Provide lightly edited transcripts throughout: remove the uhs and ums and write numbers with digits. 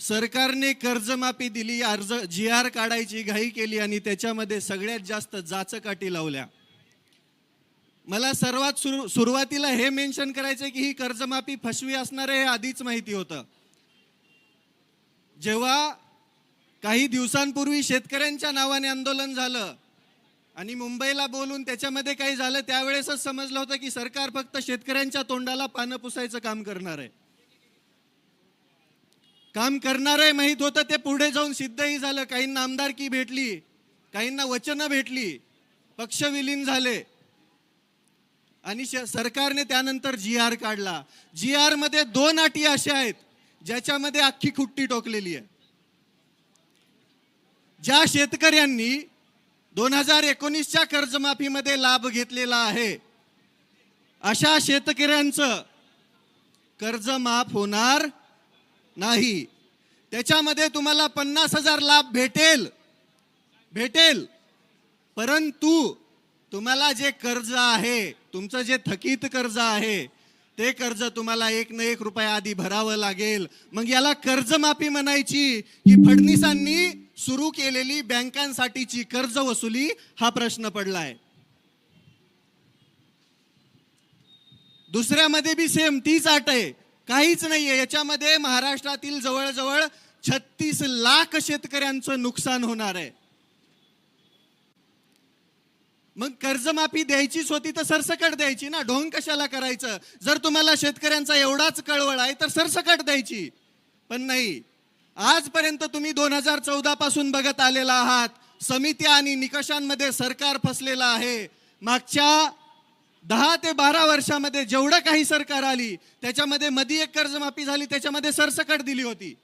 सरकारने कर्जमाफी दिली, अर्ज GR काढायची घाई केली आणि त्याच्यामध्ये सगळ्यात जास्त जाचकाठी लावल्या. मला सर्वात सुरुवातीला हे मेन्शन करायचं की ही कर्जमाफी फसवी असणार आहे हे आधीच माहिती होतं. जेव्हा काही दिवसांपूर्वी शेतकऱ्यांच्या नावाने आंदोलन झालं आणि मुंबईला बोलून त्याच्यामध्ये काही झालं, त्यावेळेसच समजलं होतं की सरकार फक्त शेतकऱ्यांच्या तोंडाला पानं पुसायचं काम करणार आहे. काम करणार आहे माहित होतं, ते पुढे जाऊन सिद्धही झालं. काहींना आमदारकी भेटली, काहींना वचनं भेटली, पक्ष विलीन झाले आणि सरकारने त्यानंतर GR काढला. GR मध्ये 2 अटी अशा आहेत ज्याच्यामध्ये अख्खी खुट्टी टोकलेली आहे. ज्या शेतकऱ्यांनी 2019च्या कर्जमाफीमध्ये लाभ घेतलेला आहे अशा शेतकऱ्यांचं कर्ज माफ होणार नाही. त्याच्यामध्ये तुम्हाला 50,000 लाभ भेटेल, परंतु तुम्हाला जे कर्ज आहे, तुमचं जे थकीत कर्ज आहे, ते कर्ज तुम्हाला 1 ना 1 रुपया आधी भरावं लागेल. मग याला कर्जमाफी म्हणायची की फडणवीसांनी सुरू केलेली बँकांसाठीची कर्ज वसुली, हा प्रश्न पडलाय. दुसऱ्यामध्ये बी सेम तीच अट आहे, काहीच नाहीये. याच्यामध्ये महाराष्ट्रातील जवळजवळ 36 लाख शेतकऱ्यांचं नुकसान होणार आहे. मग कर्जमाफी द्यायचीच होती तर सरसकट द्यायची ना, ढोंग कशाला करायचं? जर तुम्हाला शेतकऱ्यांचा एवढाच कळवळ आहे तर सरसकट द्यायची. पण नाही, आजपर्यंत तुम्ही 2014 पासून बघत आलेला आहात. समित्या आणि निकषांमध्ये सरकार फसलेलं आहे. मागच्या 10 ते 12 वर्षामध्ये जेवढं काही सरकार आली त्याच्यामध्ये मध्ये एक कर्जमाफी झाली, त्याच्यामध्ये सरसकट दिली होती.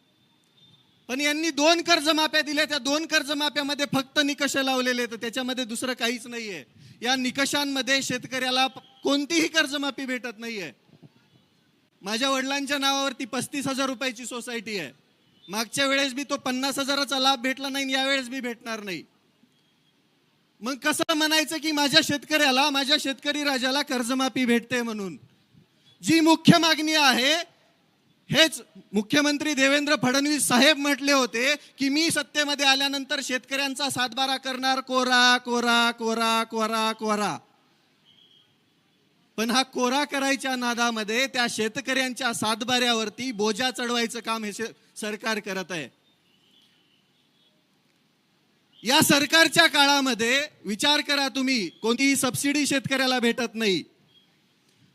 पण यांनी 2 कर्जमाफ्या दिल्या, त्या 2 कर्जमाफ्यामध्ये फक्त निकष लावलेले, तर त्याच्यामध्ये दुसरं काहीच नाहीये. या निकषांमध्ये शेतकऱ्याला कोणतीही कर्जमाफी भेटत नाहीये. माझ्या वडिलांच्या नावावरती 35,000 रुपयाची सोसायटी आहे. मागच्या वेळेस बी तो 50,000चा लाभ भेटला नाही, यावेळेस बी भेटणार नाही. मग कसं म्हणायचं की माझ्या शेतकऱ्याला, माझ्या शेतकरी राजाला कर्जमाफी भेटते म्हणून? जी मुख्य मागणी आहे, हेच मुख्यमंत्री देवेंद्र फडणवीस साहेब म्हटले होते की मी सत्तेमध्ये आल्यानंतर शेतकऱ्यांचा सातबारा करणार, कोरा कोरा कोरा कोरा कोरा. पण हा कोरा करायच्या नादामध्ये त्या शेतकऱ्यांच्या सातबाऱ्यावरती बोजा चढवायचं काम हे सरकार करत आहे. या सरकारच्या काळामध्ये विचार करा तुम्ही, कोणतीही सबसिडी शेतकऱ्याला भेटत नाही,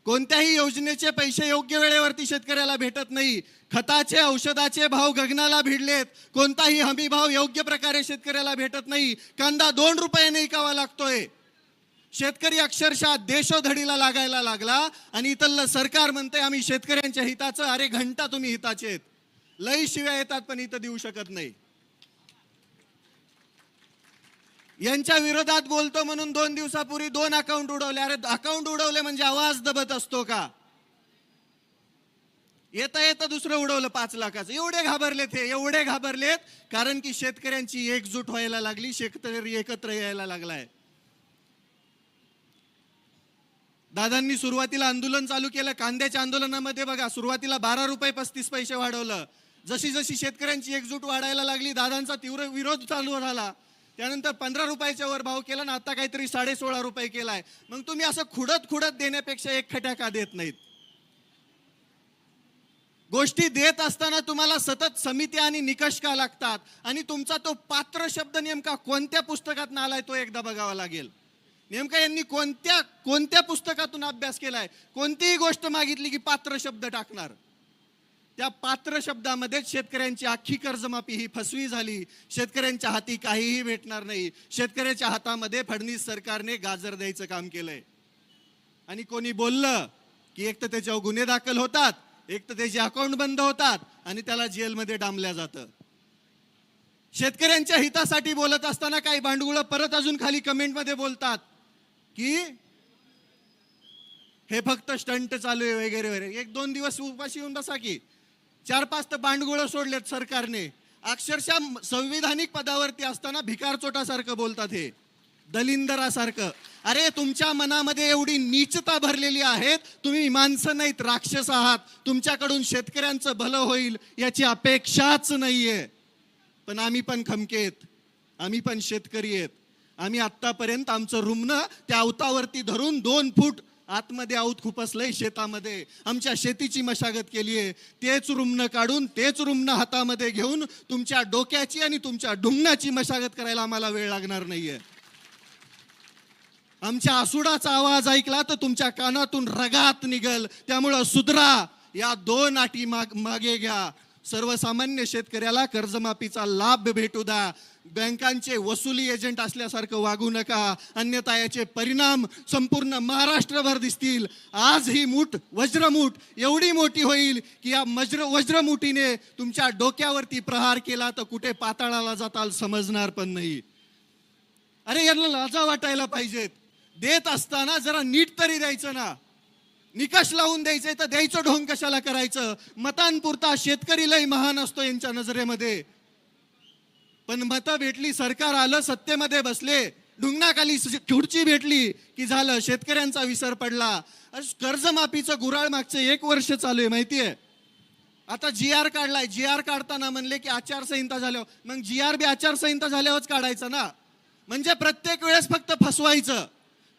कोणत्याही योजनेचे पैसे योग्य वेळेवरती शेतकऱ्याला भेटत नाही, खताचे औषधाचे भाव गगनाला भिडलेत, कोणताही हमी भाव योग्य प्रकारे शेतकऱ्याला भेटत नाही. कांदा 2 रुपयाने विकावा लागतोय. शेतकरी अक्षरशः देशोधडीला लागायला लागला आणि इथलं सरकार म्हणते आम्ही शेतकऱ्यांच्या हिताचं. अरे घंटा तुम्ही हिताचे आहेत, लई शिव्या येतात पण इथं देऊ शकत नाही. यांच्या विरोधात बोलतो म्हणून 2 दिवसापूर्वी 2 अकाउंट उडवले. अरे अकाउंट उडवले म्हणजे आवाज दबत असतो का? येता येता दुसरं उडवलं 5 लाखाचं. एवढे घाबरलेत हे, एवढे घाबरलेत कारण की शेतकऱ्यांची एकजूट व्हायला लागली, शेतकरी एकत्र यायला लागलाय. दादांनी सुरुवातीला आंदोलन चालू केलं. कांद्याच्या आंदोलनामध्ये बघा, सुरुवातीला 12 रुपये 35 पैसे वाढवलं. जशी जशी शेतकऱ्यांची एकजूट वाढायला लागली, दादांचा तीव्र विरोध चालू झाला. त्यानंतर 15 रुपयाच्या वर भाव केला ना, आता काहीतरी 16.5 रुपये केलाय. मग तुम्ही असं खुडत देण्यापेक्षा एक खट्या का देत नाहीत? गोष्टी देत असताना तुम्हाला सतत समित्या आणि निकष का लागतात? आणि तुमचा तो पात्र शब्द नेमका कोणत्या पुस्तकात आलाय तो एकदा बघावा लागेल. नेमका यांनी कोणत्या पुस्तकातून अभ्यास केलाय? कोणतीही गोष्ट मागितली की पात्र शब्द टाकणार. त्या पात्र शब्दामध्ये शेतकऱ्यांची अख्खी कर्जमाफी ही फसवी झाली. शेतकऱ्यांच्या हाती काहीही भेटणार नाही. शेतकऱ्याच्या हातामध्ये फडणवीस सरकारने गाजर द्यायचं काम केलंय. आणि कोणी बोललं की एक तर त्याच्यावर गुन्हे दाखल होतात, एक तर त्याचे अकाउंट बंद होतात आणि त्याला जेलमध्ये डांबल्या जातं. शेतकऱ्यांच्या हितासाठी बोलत असताना काही भांडुळं परत अजून खाली कमेंटमध्ये बोलतात की हे फक्त स्टंट चालू आहे वगैरे वगैरे. 1-2 दिवस उपाशी येऊन बसा की. 4-5 तर भांडगुळं सोडलेत सरकारने. अक्षरशः संविधानिक पदावरती असताना भिकार चोटासारखं बोलतात, हे दलिंदरासारखं. अरे तुमच्या मनामध्ये एवढी नीचता भरलेली आहे, तुम्ही माणसं नाहीत, राक्षस आहात. तुमच्याकडून शेतकऱ्यांचं भलं होईल याची अपेक्षाच नाहीये. पण आम्ही पण खमकेत, आम्ही पण शेतकरी आहेत. आम्ही आत्तापर्यंत आमचं रुमणं त्या अवतावरती धरून 2 फूट आतमध्ये आऊत खुपसलंय शेतामध्ये. आमच्या शेतीची मशागत केली आहे. तेच रुमणं काढून, तेच रुमणं हातामध्ये घेऊन तुमच्या डोक्याची आणि तुमच्या ढुंगणाची मशागत करायला आम्हाला वेळ लागणार नाहीये. आमच्या आसुडाचा आवाज ऐकला तर तुमच्या कानातून रगात निघल. त्यामुळं सुधरा, या 2 अटी मागे घ्या. सर्वसामान्य शेतकऱ्याला कर्जमाफीचा लाभ भेटू द्या. बँकांचे वसुली एजंट असल्यासारखं वागू नका, अन्यथा याचे परिणाम संपूर्ण महाराष्ट्रभर दिसतील. आज ही मूठ, वज्रमूठ एवढी मोठी होईल की या वज्रमुठीने तुमच्या डोक्यावरती प्रहार केला तर कुठे पाताळाला जाताल समजणार पण नाही. अरे यांना लाजा वाटायला पाहिजेत. देत असताना जरा नीट तरी द्यायचं ना. निकष लावून द्यायचंय तर द्यायचं ढोंग कशाला करायचं. मतांपुरता शेतकरी लय महान असतो यांच्या नजरेमध्ये. पण मतं भेटली, सरकार आलं, सत्तेमध्ये बसले, ढुंगणाखाली खुर्ची भेटली की झालं, शेतकऱ्यांचा विसर पडला. कर्जमाफीचं गुऱ्हाळ मागचं 1 वर्ष चालू आहे माहितीये. आता GR काढलाय. GR काढताना म्हणले की आचारसंहिता झाल्यावर, मग GR बी आचारसंहिता झाल्यावरच काढायचा ना. म्हणजे प्रत्येक वेळेस फक्त फसवायचं,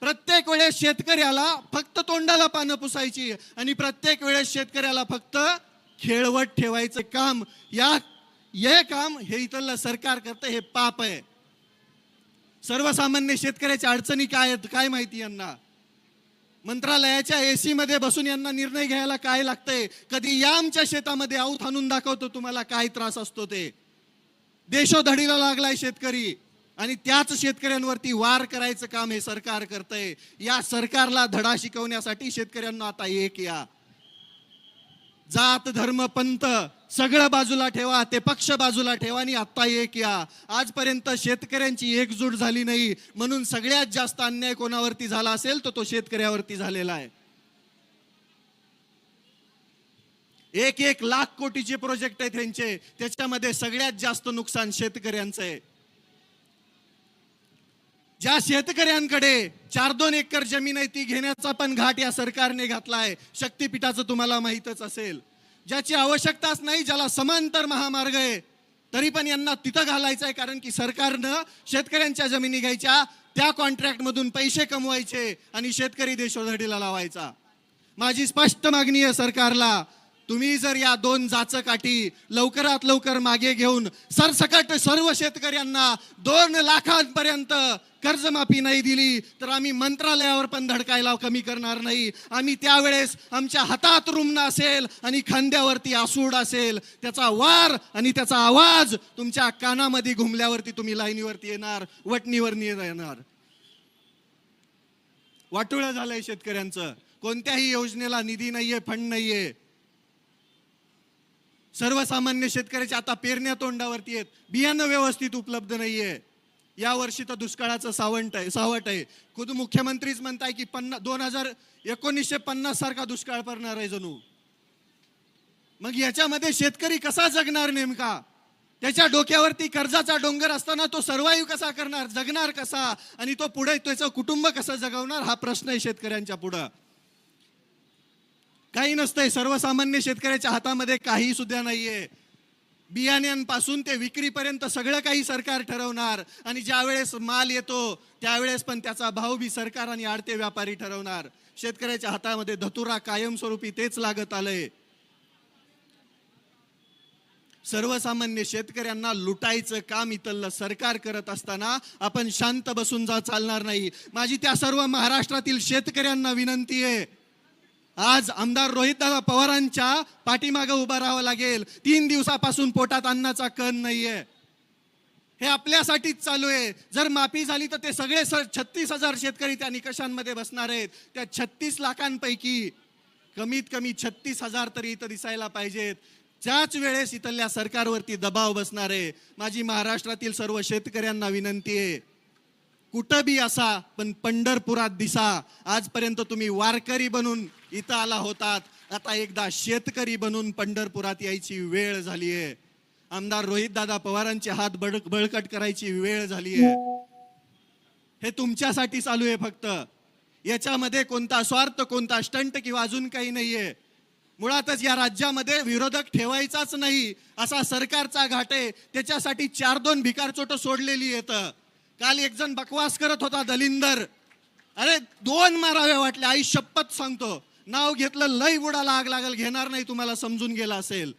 प्रत्येक वेळेस शेतकऱ्याला फक्त तोंडाला पानं पुसायची आणि प्रत्येक वेळेस शेतकऱ्याला फक्त खेळवत ठेवायचं काम. हे काम हे इथलं सरकार करतं, हे पाप आहे. सर्वसामान्य शेतकऱ्याच्या अडचणी काय आहेत काय माहिती यांना. मंत्रालयाच्या AC मध्ये बसून यांना निर्णय घ्यायला काय लागतंय. कधी या आमच्या शेतामध्ये आऊत आणून दाखवतो तुम्हाला काय त्रास असतो ते. देशोधडीला लागलाय शेतकरी आणि त्याच शेतकऱ्यांवरती वार करायचं काम हे सरकार करतंय. या सरकारला धडा शिकवण्यासाठी शेतकऱ्यांना आता एक या. जात धर्म पंथ सगळं बाजूला ठेवा, ते पक्ष बाजूला ठेवा आणि आता एक या. आजपर्यंत शेतकऱ्यांची एकजूट झाली नाही, म्हणून सगळ्यात जास्त अन्याय कोणावरती झाला असेल तर तो शेतकऱ्यावरती झालेला आहे. 1-1 लाख कोटीचे प्रोजेक्ट आहेत त्यांचे, त्याच्यामध्ये सगळ्यात जास्त नुकसान शेतकऱ्यांचं आहे. ज्या शेतकऱ्यांकडे 4-2 एकर जमीन आहे ती घेण्याचा पण घाट या सरकारने घातलाय. शक्तीपीठाचं तुम्हाला माहीतच असेल. ज्याची आवश्यकताच नाही, ज्याला समांतर महामार्ग आहे, तरी पण यांना तिथं घालायचं आहे. कारण की सरकारनं शेतकऱ्यांच्या जमिनी घ्यायच्या, त्या कॉन्ट्रॅक्टमधून पैसे कमवायचे आणि शेतकरी देशोधडीला लावायचा. माझी स्पष्ट मागणी आहे सरकारला, तुम्ही जर या 2 जाचकाठी लवकरात लवकर मागे घेऊन सरसकट सर्व शेतकऱ्यांना 2 लाखांपर्यंत कर्जमाफी नाही दिली तर आम्ही मंत्रालयावर पण धडकायला कमी करणार नाही. आम्ही त्यावेळेस आमच्या हातात रुमणं असेल आणि खांद्यावरती आसूड असेल, त्याचा वार आणि त्याचा आवाज तुमच्या कानामध्ये घुमल्यावरती तुम्ही लाईनीवरती येणार, वटणीवर येणार. वाटोळं झालंय शेतकऱ्यांचं. कोणत्याही योजनेला निधी नाहीये, फंड नाहीये. सर्वसामान्य शेतकऱ्याच्या आता पेरण्या तोंडावरती आहेत, बियाणं व्यवस्थित उपलब्ध नाहीये. या वर्षी तर दुष्काळाचं सावट आहे. खुद मुख्यमंत्रीच म्हणताय की 1950 सारखा दुष्काळ पडणार आहे जणू. मग याच्यामध्ये शेतकरी कसा जगणार नेमका. त्याच्या डोक्यावरती कर्जाचा डोंगर असताना तो सर्वाइव्ह कसा करणार, जगणार कसा आणि तो पुढे त्याचं कुटुंब कसं जगवणार, हा प्रश्न आहे शेतकऱ्यांच्या पुढं. काही नसतंय, सर्वसामान्य शेतकऱ्याच्या हातामध्ये काही सुद्धा नाहीये. बियाण्यांपासून ते विक्रीपर्यंत सगळं काही सरकार ठरवणार आणि ज्या वेळेस माल येतो त्यावेळेस पण त्याचा भाव बी सरकार आणि आडते व्यापारी ठरवणार. शेतकऱ्याच्या हातामध्ये धतुरा कायमस्वरूपी तेच लागत आलंय. सर्वसामान्य शेतकऱ्यांना लुटायचं काम इथलं सरकार करत असताना आपण शांत बसून चालणार नाही. माझी त्या सर्व महाराष्ट्रातील शेतकऱ्यांना विनंती आहे, आज आमदार रोहितदादा पवारांच्या पाठीमागे उभा राहावं लागेल. 3 दिवसापासून पोटात अन्नाचा कण नाहीये. हे आपल्यासाठीच चालू आहे. जर माफी झाली तर ते सगळे 36,000 शेतकरी त्या निकषांमध्ये बसणार आहेत. त्या 36 लाखांपैकी कमीत कमी 36,000 तरी इथं दिसायला पाहिजेत. त्याच वेळेस इथल्या सरकारवरती दबाव बसणार आहे. माझी महाराष्ट्रातील सर्व शेतकऱ्यांना विनंती आहे, कुठं बी असा पण पंढरपुरात दिसा. आजपर्यंत तुम्ही वारकरी बनून इथं आला होतात, आता एकदा शेतकरी बनून पंढरपुरात यायची वेळ झाली आहे. आमदार रोहितदादा पवारांचे हात बळकट करायची वेळ झाली आहे. हे तुमच्यासाठी चालू आहे फक्त. याच्यामध्ये कोणता स्वार्थ, कोणता स्टंट किंवा अजून काही नाहीये. मुळातच या राज्यामध्ये विरोधक ठेवायचाच नाही असा सरकारचा घाट आहे. त्याच्यासाठी 4-2 भिकारचोट सोडलेली येतं. काल एक जण बकवास करत होता, दलिंदर. अरे 2 मारावे वाटले, आई शपथ सांगतो. नाव घेतलं लय बुडाला आग लागल, घेणार नाही, तुम्हाला समजून गेला असेल.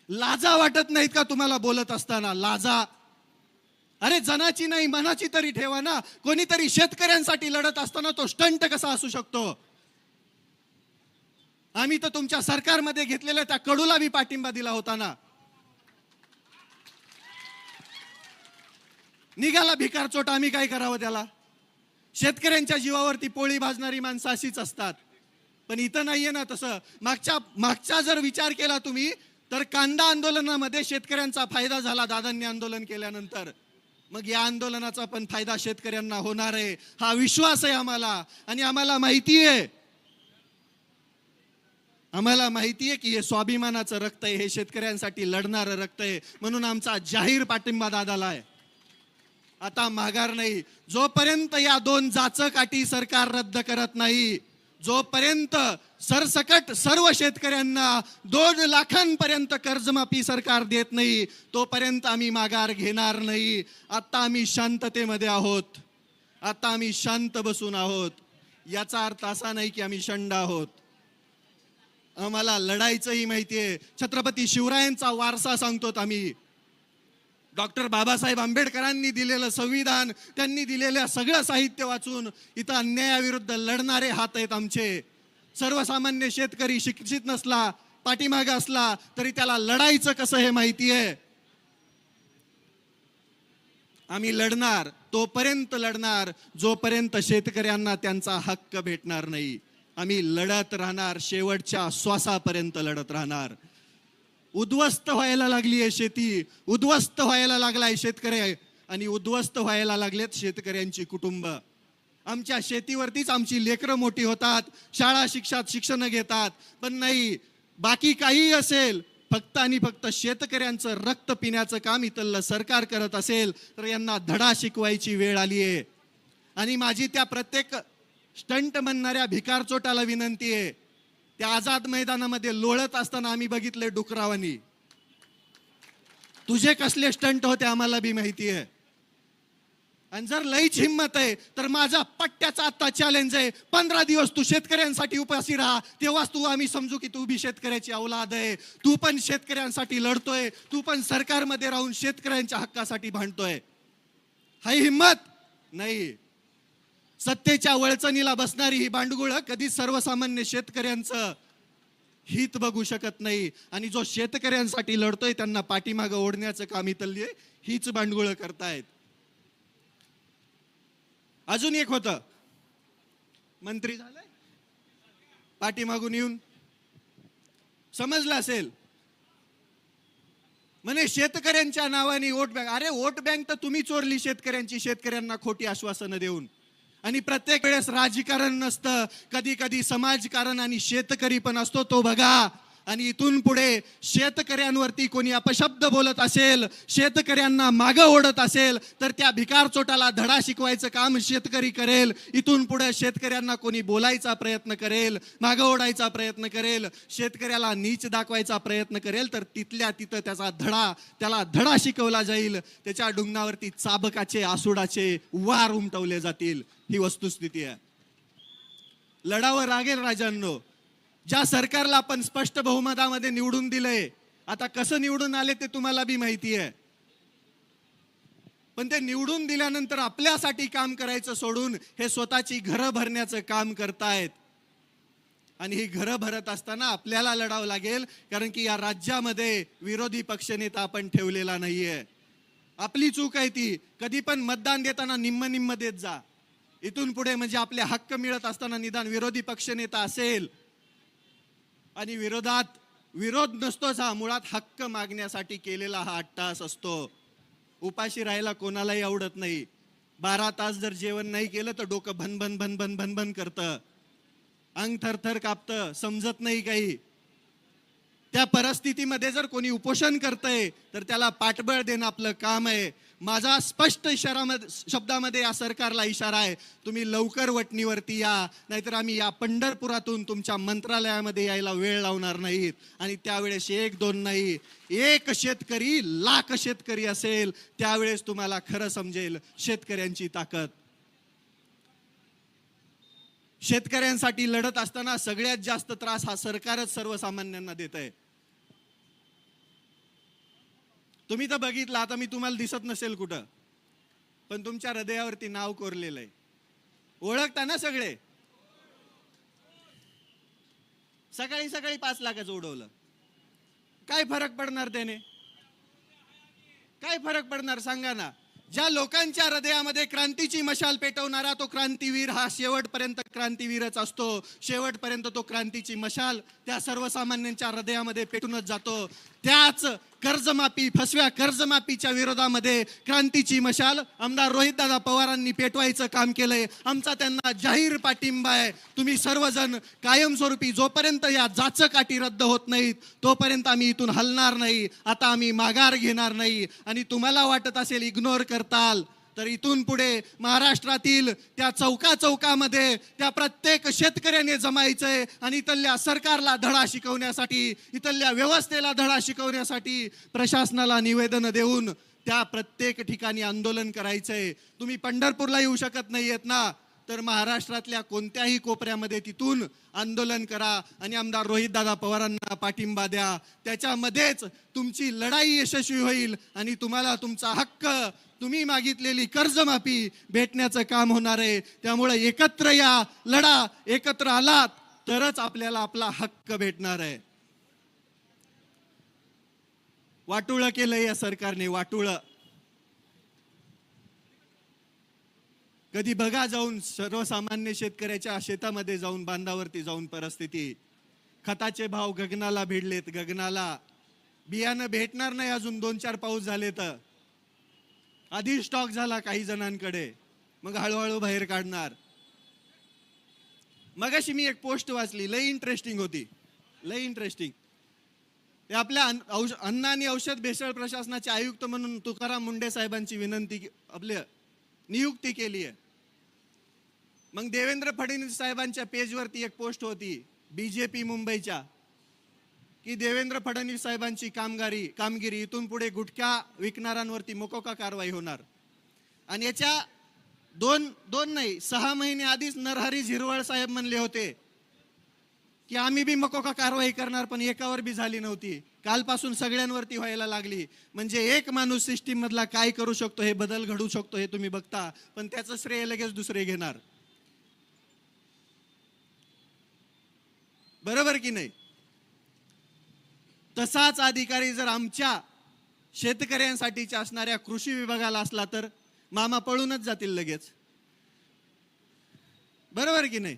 लाजा वाटत नाहीत का तुम्हाला बोलत असताना? लाजा. अरे जनाची नाही मनाची तरी ठेवा ना. कोणीतरी शेतकऱ्यांसाठी लढत असताना तो स्टंट कसा असू शकतो? आम्ही तर तुमच्या सरकारमध्ये घेतलेल्या त्या कडूला बी पाठिंबा दिला होता ना. निघाला भिकार चोट, आम्ही काय करावं त्याला? शेतकऱ्यांच्या जीवावरती पोळी भाजणारी माणसं अशीच असतात. पण इथं नाहीये ना तसं. मागचा जर विचार केला तुम्ही तर कांदा आंदोलनामध्ये शेतकऱ्यांचा फायदा झाला दादांनी आंदोलन केल्यानंतर. मग या आंदोलनाचा पण फायदा शेतकऱ्यांना होणार आहे हा विश्वास आहे आम्हाला. आणि आम्हाला माहिती आहे, की हे स्वाभिमानाचं रक्त आहे, हे शेतकऱ्यांसाठी लढणारं रक्त आहे. म्हणून आमचा जाहीर पाठिंबा दादाला आहे. आता माघार नाही. जोपर्यंत या 2 जाचकाठी सरकार रद्द करत नाही, जोपर्यंत सरसकट सर्व शेतकऱ्यांना 2 लाखांपर्यंत कर्जमाफी सरकार देत नाही, तोपर्यंत आम्ही माघार घेणार नाही. आता आम्ही शांततेमध्ये आहोत. आता आम्ही शांत बसून आहोत. याचा अर्थ असा नाही की आम्ही शंड आहोत. आम्हाला लढायचंही माहितीये. छत्रपती शिवरायांचा वारसा सांगतोत आम्ही. डॉक्टर बाबासाहेब आंबेडकरांनी दिलेलं संविधान, त्यांनी दिलेलं सगळं साहित्य वाचून इथं अन्यायाविरुद्ध लढणारे हात आहेत आमचे. सर्वसामान्य शेतकरी शिक्षित नसला, पाठीमागे असला तरी त्याला लढायचं कसं हे माहिती आहे. आम्ही लढणार, तोपर्यंत लढणार जोपर्यंत शेतकऱ्यांना त्यांचा हक्क भेटणार नाही. आम्ही लढत राहणार, शेवटच्या श्वासापर्यंत लढत राहणार. उद्ध्वस्त व्हायला लागली आहे शेती, उद्ध्वस्त व्हायला लागलाय शेतकरी, आणि उद्ध्वस्त व्हायला लागलेत शेतकऱ्यांची कुटुंब. आमच्या शेतीवरतीच आमची लेकरं मोठी होतात, शाळा शिक्षण घेतात. पण नाही, बाकी काही असेल, फक्त आणि फक्त शेतकऱ्यांचं रक्त पिण्याचं काम इथलं सरकार करत असेल तर यांना धडा शिकवायची वेळ आली आहे. आणि माझी त्या प्रत्येक स्टंट म्हणणाऱ्या भिकारचोटाला विनंती आहे. त्या आझाद मैदानामध्ये लोळत असताना आम्ही बघितले डुकरावानी. तुझे कसले स्टंट होते आम्हाला बी माहिती आहे. आणि जर लईच हिंमत आहे तर माझा पट्ट्याचा आता चॅलेंज आहे, 15 दिवस तू शेतकऱ्यांसाठी उपाशी राहा, तेव्हाच आम्ही समजू की तू बी शेतकऱ्याची औलाद आहे. तू पण शेतकऱ्यांसाठी लढतोय, तू पण सरकारमध्ये राहून शेतकऱ्यांच्या हक्कासाठी भांडतोय. हाही हिंमत नाही. सत्तेच्या वळचणीला बसणारी ही बांडगुळं कधी सर्वसामान्य शेतकऱ्यांचं हित बघू शकत नाही. आणि जो शेतकऱ्यांसाठी लढतोय त्यांना पाठीमागं ओढण्याचं काम इथली हीच बांडगुळं करतायत. अजून एक होतं, मंत्री झालंय पाठीमागून येऊन, समजलं असेल, म्हणे शेतकऱ्यांच्या नावाने वोट बँक. अरे वोट बँक तर तुम्ही चोरली शेतकऱ्यांची, शेतकऱ्यांना खोटी आश्वासनं देऊन. आणि प्रत्येक वेळेस राजकारण नसतं, कधी कधी समाजकारण आणि शेतकरी पण असतो, तो बघा. आणि इथून पुढे शेतकऱ्यांवरती कोणी अपशब्द बोलत असेल, शेतकऱ्यांना मागं ओढत असेल तर त्या भिकारचोटाला धडा शिकवायचं काम शेतकरी करेल. इथून पुढे शेतकऱ्यांना कोणी बोलायचा प्रयत्न करेल, मागं ओढायचा प्रयत्न करेल, शेतकऱ्याला नीच दाखवायचा प्रयत्न करेल तर तिथल्या तिथं त्याला धडा शिकवला जाईल. त्याच्या डुंगणावरती चाबकाचे आसुडाचे वार उमटवले जातील. ही वस्तुस्थिती आहे. लढावं लागेल राजांनो. ज्या सरकारला आपण स्पष्ट बहुमतामध्ये निवडून दिलंय, आता कसं निवडून आले ते तुम्हाला बी माहिती आहे. पण ते निवडून दिल्यानंतर आपल्यासाठी काम करायचं सोडून हे स्वतःची घरं भरण्याचं काम करतायत. आणि ही घरं भरत असताना आपल्याला लढावं लागेल, कारण की या राज्यामध्ये विरोधी पक्षनेता आपण ठेवलेला नाहीये. आपली चूक आहे ती. कधी पण मतदान देताना निम्म देत जा. इथून पुढे म्हणजे आपले हक्क मिळत असताना निदान विरोधी पक्षनेता असेल. आणि विरोध नसतोच हा, मुळात हक्क मागण्यासाठी केलेला हा अट्टास असतो. उपाशी राहायला कोणालाही आवडत नाही. 12 तास जर जेवण नाही केलं तर डोकं भन करतं, अंग थरथर कापतं, समजत नाही काही. त्या परिस्थितीमध्ये जर कोणी उपोषण करतंय तर त्याला पाठबळ देणं आपलं काम आहे. माझा स्पष्ट शब्दामध्ये या सरकारला इशारा आहे, तुम्ही लवकर वटणीवरती या, नाहीतर आम्ही या पंढरपुरातून तुमच्या मंत्रालयामध्ये यायला वेळ लावणार नाहीत. आणि त्यावेळेस एक दोन नाही, एक शेतकरी लाख शेतकरी असेल, त्यावेळेस तुम्हाला खरं समजेल शेतकऱ्यांची ताकद. शेतकऱ्यांसाठी लढत असताना सगळ्यात जास्त त्रास हा सरकारच सर्वसामान्यांना देत आहे. तुम्ही तर बघितलं, आता मी तुम्हाला दिसत नसेल कुठं, पण तुमच्या हृदयावरती नाव कोरलेलं आहे. ओळखता ना सगळे? सकाळी सकाळी 5 लाखाचं उडवलं. काय फरक पडणार त्याने? काय फरक पडणार सांगा ना? ज्या लोकांच्या हृदयामध्ये क्रांतीची मशाल पेटवणारा तो क्रांतीवीर हा शेवटपर्यंत क्रांतीवीरच असतो. शेवटपर्यंत तो क्रांतीची मशाल त्या सर्वसामान्यांच्या हृदयामध्ये पेटूनच जातो. त्याच कर्जमाफी, फसव्या कर्जमाफीच्या विरोधामध्ये क्रांतीची मशाल आमदार रोहितदादा पवारांनी पेटवायचं काम केलंय. आमचा त्यांना जाहीर पाठिंबा आहे. तुम्ही सर्वजण कायमस्वरूपी, जोपर्यंत या जाचक रद्द होत नाहीत तोपर्यंत आम्ही इथून हलणार नाही. आता आम्ही माघार घेणार नाही. आणि तुम्हाला वाटत असेल इग्नोर करताल, तर इथून पुढे महाराष्ट्रातील त्या चौकामध्ये त्या प्रत्येक शेतकऱ्याने जमायचंय आणि इथल्या सरकारला धडा शिकवण्यासाठी, इथल्या व्यवस्थेला धडा शिकवण्यासाठी प्रशासनाला निवेदन देऊन त्या प्रत्येक ठिकाणी आंदोलन करायचंय. तुम्ही पंढरपूरला येऊ शकत नाहीयेत ना, तर महाराष्ट्रातल्या कोणत्याही कोपऱ्यामध्ये तिथून आंदोलन करा आणि आमदार रोहितदादा पवारांना पाठिंबा द्या. त्याच्यामध्येच तुमची लढाई यशस्वी होईल आणि तुम्हाला तुमचा हक्क, तुम्ही मागितलेली कर्जमाफी भेटण्याचं काम होणार आहे. त्यामुळे एकत्र या, लढा. एकत्र आलात तरच आपल्याला आपला हक्क भेटणार आहे. वाटुळं केलं या सरकारने, वाटुळं. कधी बघा जाऊन सर्वसामान्य शेतकऱ्याच्या शेतामध्ये जाऊन, बांधावरती जाऊन परिस्थिती. खताचे भाव गगनाला भिडलेत, गगनाला. बियाणं भेटणार नाही अजून 2-4 पाऊस झाले तर. आधी स्टॉक झाला काही जणांकडे, मग हळूहळू बाहेर काढणार. मगाशी मी एक पोस्ट वाचली, लई इंटरेस्टिंग होती, लई इंटरेस्टिंग. ते आपल्या अन्न आणि औषध भेसळ प्रशासनाचे आयुक्त म्हणून तुकाराम मुंडे साहेबांची आपल्या नियुक्ती केली आहे. मग देवेंद्र फडणवीस साहेबांच्या पेजवरती एक पोस्ट होती बीजेपी मुंबईच्या, की देवेंद्र फडणवीस साहेबांची कामगिरी इथून पुढे गुटखा विकणाऱ्यांवरती मोकोका कारवाई होणार. आणि याच्या दोन नाही 6 महिने आधीच नरहरी झिरवळ साहेब म्हणले होते की आम्ही बी मोकोका कारवाई करणार, पण एकावर बी झाली नव्हती. कालपासून सगळ्यांवरती व्हायला लागली. म्हणजे एक माणूस सिस्टीम मधला काय करू शकतो, हे बदल घडू शकतो, हे तुम्ही बघता, पण त्याचं श्रेय लगेच दुसरे घेणार. बरोबर की नाही? तसाच अधिकारी जर आमच्या शेतकऱ्यांसाठीच्या असणाऱ्या कृषी विभागाला असला तर मामा पळूनच जातील लगेच. बरोबर की नाही?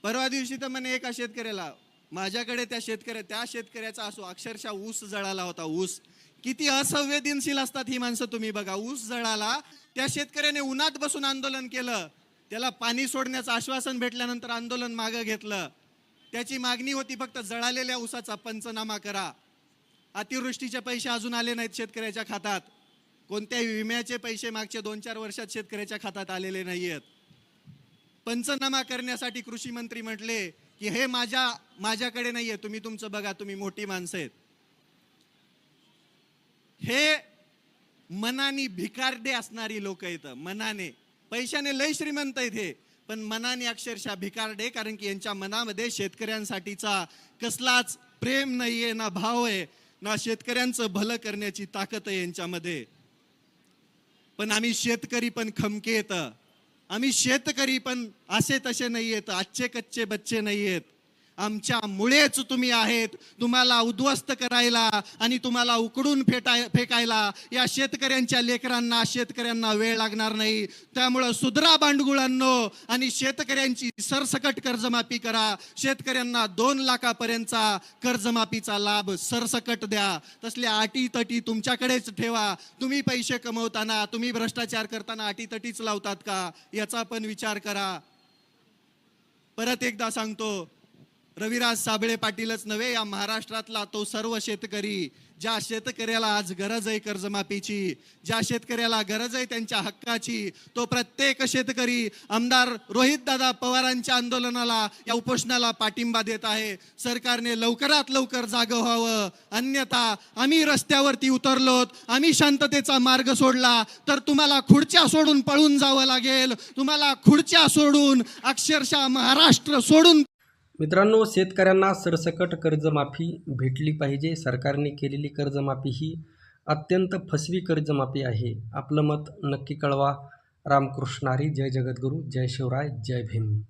परवा दिवशी तर म्हणे एका शेतकऱ्याला, माझ्याकडे त्या शेतकऱ्याचा असो, अक्षरशः ऊस जळाला होता. ऊस किती असंवेदनशील असतात ही माणसं, तुम्ही बघा. ऊस जळाला, त्या शेतकऱ्याने उन्हात बसून आंदोलन केलं. त्याला पाणी सोडण्याचं आश्वासन भेटल्यानंतर आंदोलन मागे घेतलं. त्याची मागणी होती फक्त जळालेल्या ऊसाचा पंचनामा करा. अतिवृष्टीचे पैसे अजून आले नाहीत शेतकऱ्याच्या खात्यात. कोणत्याही विम्याचे पैसे मागच्या 2-4 वर्षात शेतकऱ्याच्या खात्यात आलेले नाहीयेत. पंचनामा करण्यासाठी कृषी मंत्री म्हटले की हे माझ्याकडे नाहीये, तुम्ही तुमचं बघा, तुम्ही मोठी माणसं आहेत. हे मनाने भिकारडे असणारी लोक आहेत. मनाने, पैशाने लय श्रीमंत आहेत हे, पण मनाने अक्षरशः भिकारडे. कारण की यांच्या मनामध्ये शेतकऱ्यांसाठीचा कसलाच प्रेम नाहीये, ना भाव आहे, ना शेतकऱ्यांचं भलं करण्याची ताकद आहे यांच्यामध्ये. पण आम्ही शेतकरी पण खमके येत, आम्ही शेतकरी पण असे तसे नाही आहेत, आजचे कच्चे बच्चे नाही आहेत. आमच्यामुळेच तुम्ही आहेत. तुम्हाला उद्ध्वस्त करायला आणि तुम्हाला उकडून फेकायला या शेतकऱ्यांच्या लेकरांना, शेतकऱ्यांना वेळ लागणार नाही. त्यामुळं सुधरा बांडगुळांनो आणि शेतकऱ्यांची सरसकट कर्जमाफी करा. शेतकऱ्यांना 2 लाखापर्यंतचा कर्जमाफीचा लाभ सरसकट द्या. तसल्या अटीतटी तुमच्याकडेच ठेवा. तुम्ही पैसे कमवताना, तुम्ही भ्रष्टाचार करताना अटीतटीच लावतात का, याचा पण विचार करा. परत एकदा सांगतो, रविराज साबळे पाटीलच नव्हे, या महाराष्ट्रातला तो सर्व शेतकरी, ज्या शेतकऱ्याला आज गरज आहे कर्जमाफीची, ज्या शेतकऱ्याला गरज आहे त्यांच्या हक्काची, तो प्रत्येक शेतकरी आमदार रोहितदादा पवारांच्या आंदोलनाला, या उपोषणाला पाठिंबा देत आहे. सरकारने लवकरात लवकर जागं व्हावं, अन्यथा आम्ही रस्त्यावरती उतरलोत, आम्ही शांततेचा मार्ग सोडला तर तुम्हाला खुर्च्या सोडून पळून जावं लागेल, तुम्हाला खुर्च्या सोडून अक्षरशः महाराष्ट्र सोडून. मित्रांनो, शेतकऱ्यांना सरसकट कर्जमाफी भेटली पाहिजे. सरकारने केलेली कर्जमाफी ही अत्यंत फसवी कर्जमाफी आहे. आपलं मत नक्की कळवा. रामकृष्ण हरी. जय जगद्गुरू. जय शिवराय. जय भीम.